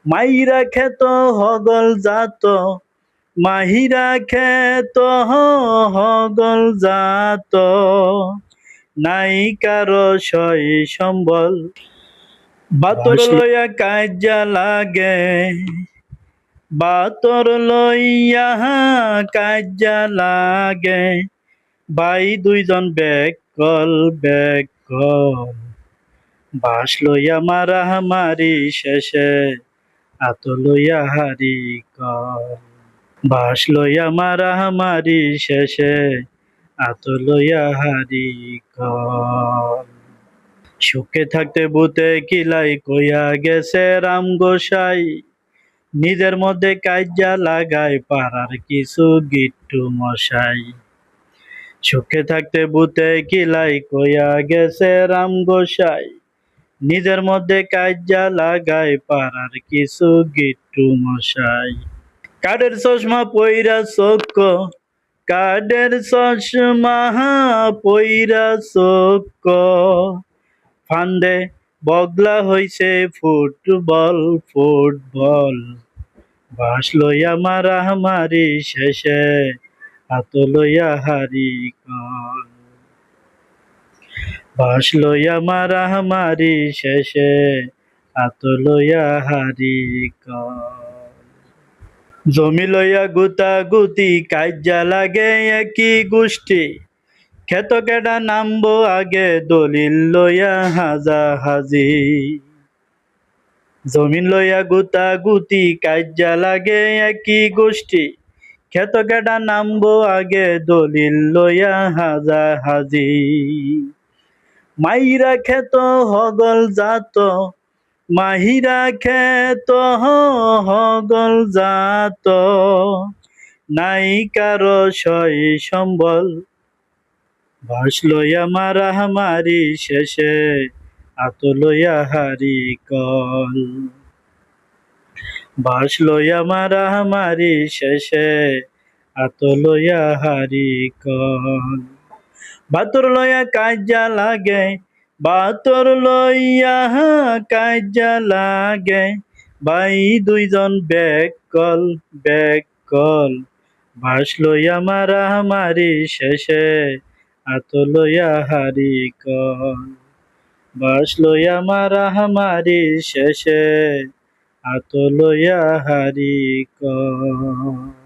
মাইরা খেত হগল জাত, মাহিরা খেত হগল জাত, নাই কারো সই সম্বল। বাতর লইয়া কাজ্যা লাগে, বাতর লইয়া কাজ্যা লাগে, ভাই দুইজন বেকল বেকল। বাঁশ লইয়া মারামারি শেষে আত লইয়া হারি কল। বাঁশ লইয়া মারামারি শেষে আত লইয়া হারি কল। সুখে থাকতে ভূতে কিলাই কইয়া গেছে রাম গোসাই, নিজের মধ্যে কাজ্যা লাগায় পাড়ার কিছু গিট্টু মশাই। সুখে থাকতে ভূতে কিলাই কইয়া গেছে রাম গোসাই, নিজের মধ্যে কাজ্যা লাগায় পাড়ার কিছু গিট্টু মশাই। কাঠের চশমা পইরা চোখ, কাঠের চশমা পইরা চোখ, ফান্দে বগলা হইছে ফুটবল ফুটবল। বাঁশ লইয়া মারামারি শেষে হাত লইয়া হারি কল। বাঁশ লইয়া মারামারি শেষে হাত লইয়া হারি কল। জমি লইয়া গুতা গুতি কাজ্যা লাগে একই গোষ্ঠী, ক্ষেত কেডা নামবো আগে দলিল লইয়া হাজাহাজি। জমিন লইয়া গুতা গুতি কাজ্যা লাগে একই গোষ্ঠী, ক্ষেত কেডা নামবো আগে দলিল লইয়া হাজাহাজি। মাইরা খেত হগল জাত, মাহিরা খেত হগল জাত, নাই কারো সই সম্বল। বাঁশ লইয়া মারামারি শেষে আত লইয়া হারি কল। বাঁশ লইয়া মারামারি শেষে আত লইয়া হারি কল। বাতর লইয়া কাজ্যা লাগে, বাতর লইয়া কাজ্যা লাগে, ভাই দুইজন বেকল বেকল। বাঁশ লইয়া মারামারি শেষে আত লইয়া হারি কল। বাঁশ লইয়া মারামারি শেষে আত লইয়া হারি কল।